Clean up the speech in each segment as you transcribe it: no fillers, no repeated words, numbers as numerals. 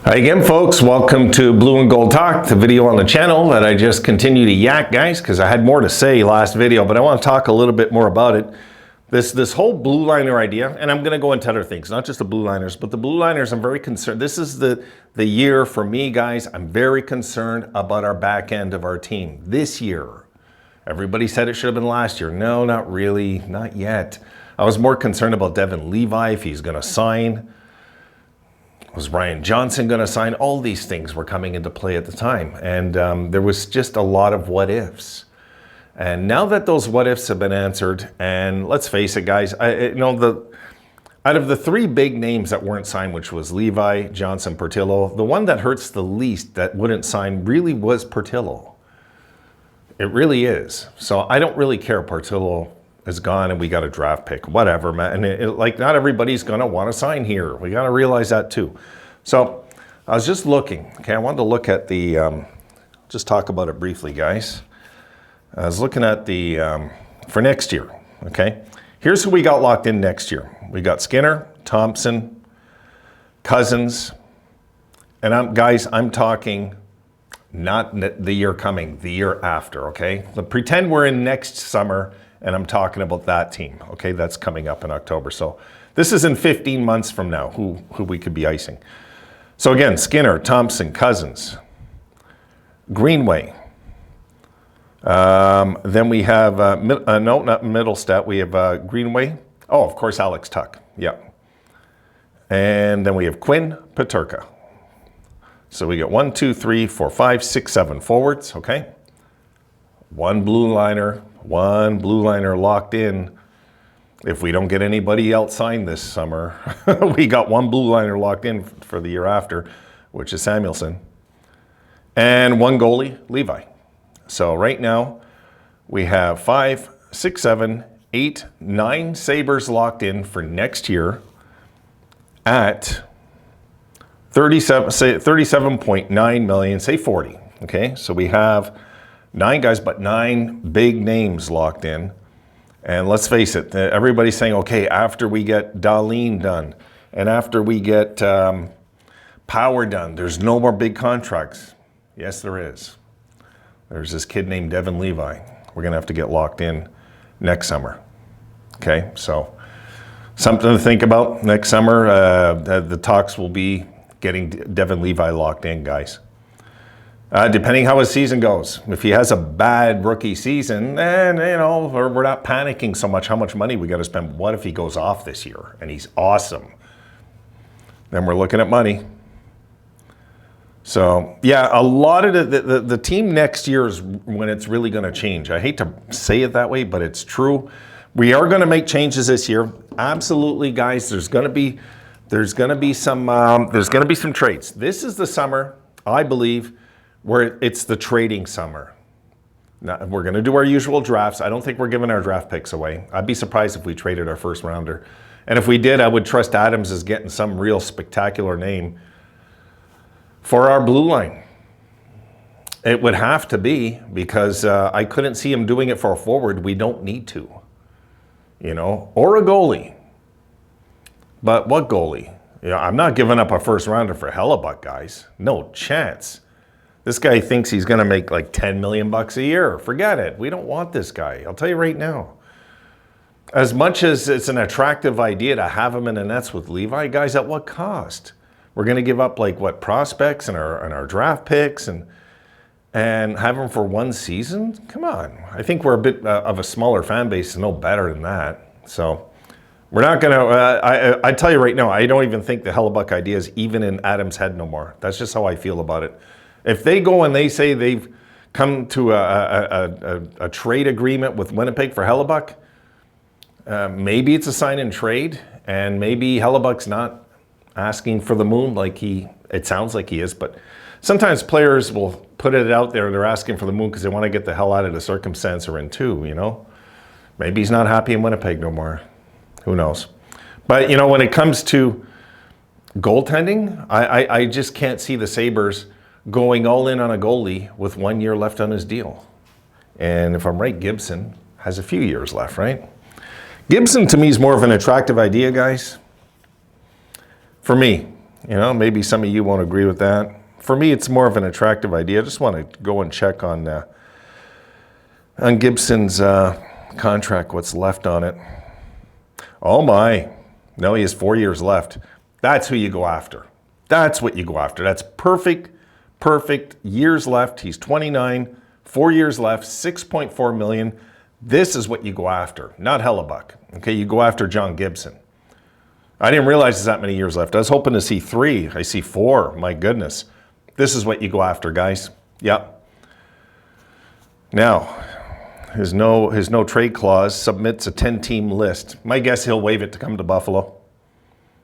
Hi again, folks. Welcome to Blue and Gold Talk, the video on the channel that I just continue to yak, guys, because I had more to say last video, but I want to talk a little bit more about it. This whole blue liner idea, and I'm going to go into other things, not just the blue liners, but the blue liners, I'm very concerned. This is the year for me, guys. I'm very concerned about our back end of our team this year. Everybody said it should have been last year. No, not really, not yet. I was more concerned about Devin Levi, if he's going to sign. Was Ryan Johnson going to sign? All these things were coming into play at the time. And there was just a lot of what ifs. And now that those what ifs have been answered, and let's face it, guys, out of the three big names that weren't signed, which was Levi, Johnson, Portillo, the one that hurts the least that wouldn't sign really was Portillo. It really is. So I don't really care. Portillo is gone and we got a draft pick, whatever, man. And like, not everybody's gonna want to sign here. We got to realize that too. So I was just looking, okay, I wanted to look at the, just talk about it briefly, guys. I was looking at the, for next year, okay? Here's who we got locked in next year. We got Skinner, Thompson, Cousins, and guys, I'm talking not the year coming, the year after, okay? But pretend we're in next summer, and I'm talking about that team, okay? That's coming up in October. So this is in 15 months from now, who we could be icing. So again, Skinner, Thompson, Cousins, Greenway. Then we have, no, not Middlestat. We have Greenway. Oh, of course, Alex Tuck. Yeah. And then we have Quinn Peterka. So we got 1, 2, 3, 4, 5, 6, 7 forwards, okay? One blue liner locked in. If we don't get anybody else signed this summer, we got one blue liner locked in for the year after, which is Samuelson. And one goalie, Levi. So right now, we have 5, 6, 7, 8, 9 Sabres locked in for next year at 37.9 million, say 40, okay? So we have 9 guys, but 9 big names locked in. And let's face it, everybody's saying, okay, after we get Dahlin done, and after we get Power done, there's no more big contracts. Yes, there is. There's this kid named Devin Levi. We're gonna have to get locked in next summer. Okay, so something to think about next summer. The talks will be getting Devin Levi locked in, guys. Depending how his season goes. If he has a bad rookie season, then, we're not panicking so much how much money we got to spend. What if he goes off this year and he's awesome? Then we're looking at money. So, yeah, a lot of the team next year is when it's really going to change. I hate to say it that way, but it's true. We are going to make changes this year. Absolutely, guys. There's going to be some trades. This is the summer, I believe, where it's the trading summer. Now, we're going to do our usual drafts. I don't think we're giving our draft picks away. I'd be surprised if we traded our first rounder. And if we did, I would trust Adams as getting some real spectacular name for our blue line. It would have to be, because I couldn't see him doing it for a forward. We don't need to, or a goalie. But what goalie? I'm not giving up a first rounder for Hellebuck, guys. No chance. This guy thinks he's going to make like 10 million bucks a year. Forget it. We don't want this guy. I'll tell you right now. As much as it's an attractive idea to have him in the nets with Levi, guys, at what cost? We're going to give up like what, prospects and our draft picks and have him for one season? Come on. I think we're a bit of a smaller fan base to know better than that. So we're not going to, I tell you right now, I don't even think the Hellebuck idea is even in Adams' head no more. That's just how I feel about it. If they go and they say they've come to a trade agreement with Winnipeg for Hellebuck, maybe it's a sign and trade, and maybe Hellebuck's not asking for the moon like it sounds like he is, but sometimes players will put it out there, they're asking for the moon because they want to get the hell out of the circumstance they're in too, Maybe he's not happy in Winnipeg no more. Who knows? But, when it comes to goaltending, I just can't see the Sabres going all in on a goalie with 1 year left on his deal. And if I'm right, Gibson has a few years left, right? Gibson, to me, is more of an attractive idea, guys. For me, You know, maybe some of you won't agree with that. For me, it's more of an attractive idea. I just want to go and check on Gibson's contract, what's left on it. Oh my, no, he has 4 years left. That's who you go after. That's what you go after. That's perfect years left. He's 29, 4 years left, 6.4 million. This is what you go after, not Hellebuck. Okay, you go after John Gibson. I didn't realize there's that many years left. I was hoping to see 3. I see 4. My goodness. This is what you go after, guys. Yep. Now, his no trade clause submits a 10-team list. My guess he'll waive it to come to Buffalo.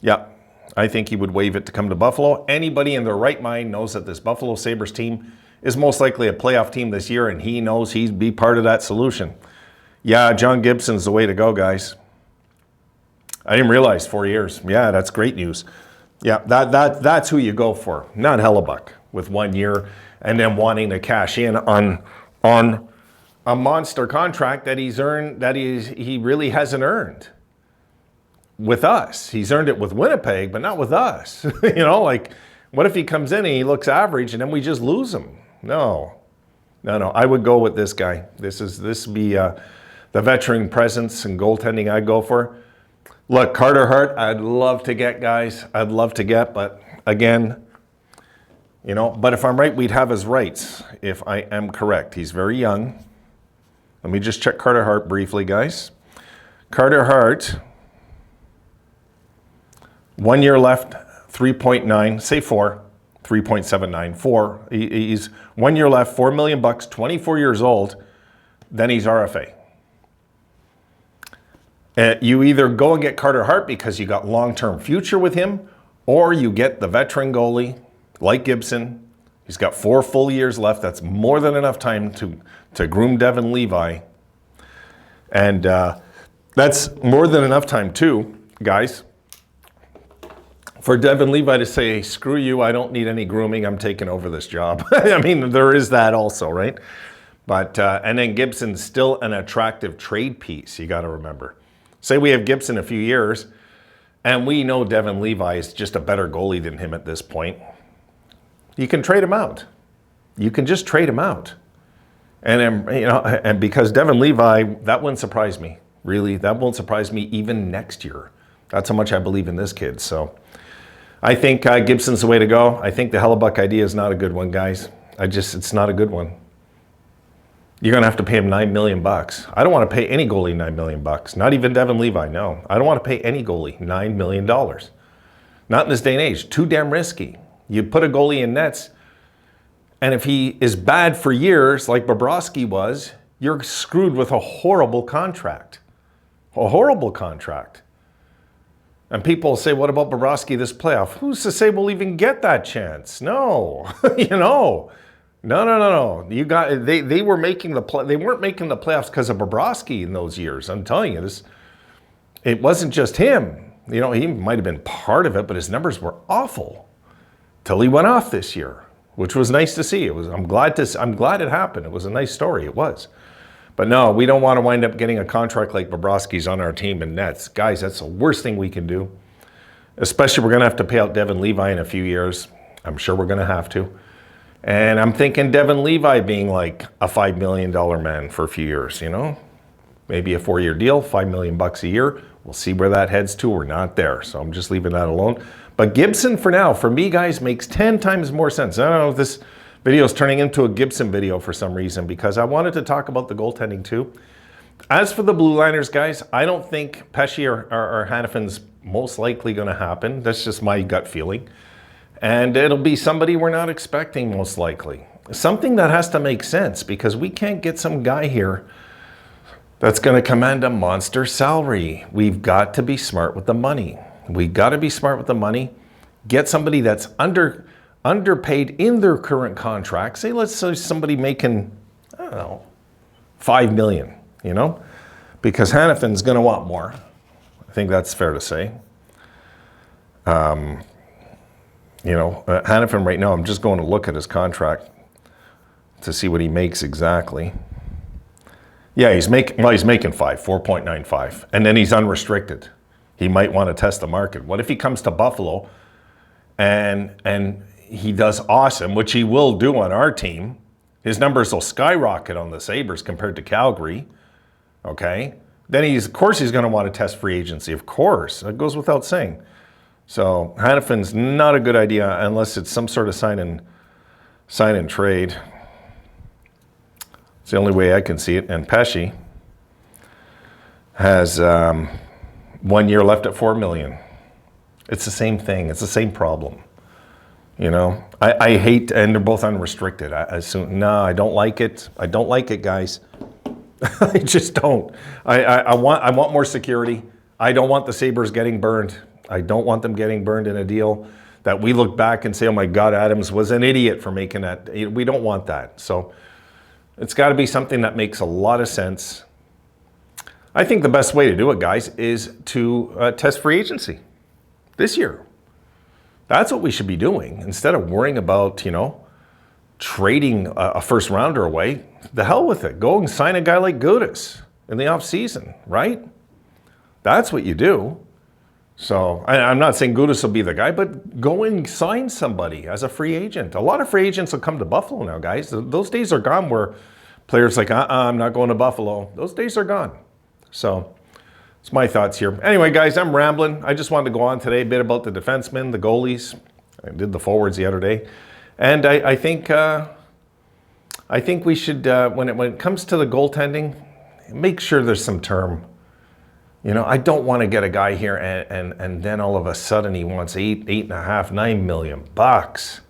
Yep. I think he would waive it to come to Buffalo. Anybody in their right mind knows that this Buffalo Sabres team is most likely a playoff team this year, and he knows he'd be part of that solution. Yeah, John Gibson's the way to go, guys. I didn't realize 4 years. Yeah, that's great news. Yeah, that's who you go for, not Hellebuck with 1 year and then wanting to cash in on a monster contract that he's earned, that he really hasn't earned with us. He's earned it with Winnipeg, but not with us. You know, like, what if he comes in and he looks average and then we just lose him? No. I would go with this guy. This would be the veteran presence and goaltending I'd go for. Look, Carter Hart, I'd love to get, guys. I'd love to get, but again, you know, but if I'm right, we'd have his rights if I am correct. He's very young. Let me just check Carter Hart briefly, guys. Carter Hart, 1 year left, 3.9, say 4, 3.79, 4. He's 1 year left, $4 million, 24 years old, then he's RFA. You either go and get Carter Hart because you got long-term future with him, or you get the veteran goalie like Gibson. He's got 4 full years left. That's more than enough time to groom Devin Levi. And that's more than enough time too, guys, for Devin Levi to say, screw you, I don't need any grooming, I'm taking over this job. I mean, there is that also, right? But and then Gibson's still an attractive trade piece, you got to remember. Say we have Gibson a few years, and we know Devin Levi is just a better goalie than him at this point. You can trade him out. You can just trade him out. And you know, and because Devin Levi, that wouldn't surprise me. Really, that won't surprise me even next year. That's how much I believe in this kid. So I think Gibson's the way to go. I think the Hellebuck idea is not a good one, guys. It's not a good one. You're going to have to pay him $9 million. I don't want to pay any goalie $9 million. Not even Devin Levi, no. I don't want to pay any goalie $9 million. Not in this day and age. Too damn risky. You put a goalie in nets, and if he is bad for years, like Bobrovsky was, you're screwed with a horrible contract. A horrible contract. And people say, what about Bobrovsky this playoff? Who's to say we'll even get that chance? No. You know. No. You got they were making they weren't making the playoffs because of Bobrovsky in those years. I'm telling you this. It wasn't just him. You know, he might have been part of it, but his numbers were awful till he went off this year, which was nice to see. I'm glad it happened. It was a nice story. It was. But no, we don't want to wind up getting a contract like Bobrovsky's on our team in nets. Guys, that's the worst thing we can do. Especially we're going to have to pay out Devin Levi in a few years. I'm sure we're going to have to. And I'm thinking Devin Levi being like a $5 million man for a few years, you know? Maybe a 4-year deal, $5 million a year. We'll see where that heads to. We're not there, so I'm just leaving that alone. But Gibson for now, for me, guys, makes 10 times more sense. I don't know if this video is turning into a Gibson video for some reason because I wanted to talk about the goaltending too. As for the Blueliners, guys, I don't think Pesce or Hanifin's most likely going to happen. That's just my gut feeling. And it'll be somebody we're not expecting most likely. Something that has to make sense because we can't get some guy here that's going to command a monster salary. We've got to be smart with the money. We've got to be smart with the money. Get somebody that's underpaid in their current contract. Say, let's say somebody making, I don't know, $5 million, you know? Because Hanifin's going to want more. I think that's fair to say. You know, Hanifin right now, I'm just going to look at his contract to see what he makes exactly. Yeah, he's making 4.95, and then he's unrestricted. He might want to test the market. What if he comes to Buffalo and he does awesome, which he will do on our team. His numbers will skyrocket on the Sabres compared to Calgary. Okay, then of course he's going to want to test free agency. Of course, that goes without saying. So Hannafin's not a good idea unless it's some sort of sign and trade. It's the only way I can see it. And Pesci has 1 year left at $4 million. It's the same thing. It's the same problem. You know, I hate, and they're both unrestricted. I don't like it. I don't like it, guys. I just don't. I want more security. I don't want the Sabres getting burned. I don't want them getting burned in a deal that we look back and say, oh my God, Adams was an idiot for making that. We don't want that. So it's got to be something that makes a lot of sense. I think the best way to do it, guys, is to test free agency this year. That's what we should be doing instead of worrying about, trading a first rounder away. The hell with it. Go and sign a guy like Goalies in the off season, right? That's what you do. So I'm not saying Goalies will be the guy, but go and sign somebody as a free agent. A lot of free agents will come to Buffalo now, guys. Those days are gone where players like, I'm not going to Buffalo. Those days are gone. So it's my thoughts here. Anyway, guys, I'm rambling. I just wanted to go on today a bit about the defensemen, the goalies. I did the forwards the other day. And I think we should, when it comes to the goaltending, make sure there's some term. I don't want to get a guy here and then all of a sudden he wants $8.5, $9 million bucks.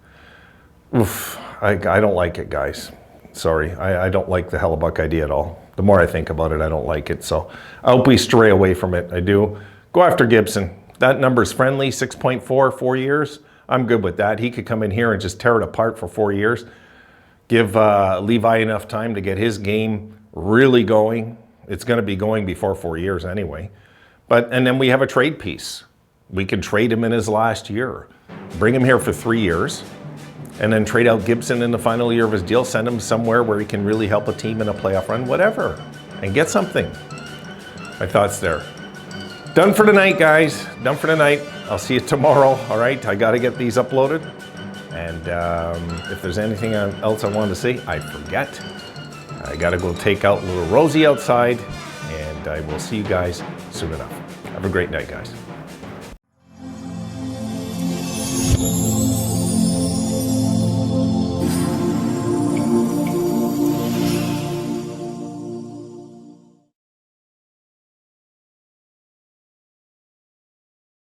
Oof, I don't like it, guys. Sorry, I don't like the Hellebuck idea at all. The more I think about it, I don't like it. So I hope we stray away from it. I do. Go after Gibson. That number's friendly, 6.4, 4 years. I'm good with that. He could come in here and just tear it apart for 4 years. Give Levi enough time to get his game really going. It's going to be going before 4 years anyway. And then we have a trade piece. We can trade him in his last year. Bring him here for 3 years. And then trade out Gibson in the final year of his deal. Send him somewhere where he can really help a team in a playoff run. Whatever. And get something. My thoughts there. Done for tonight, guys. Done for tonight. I'll see you tomorrow. All right. I got to get these uploaded. And if there's anything else I wanted to say, I forget. I got to go take out little Rosie outside. And I will see you guys soon enough. Have a great night, guys.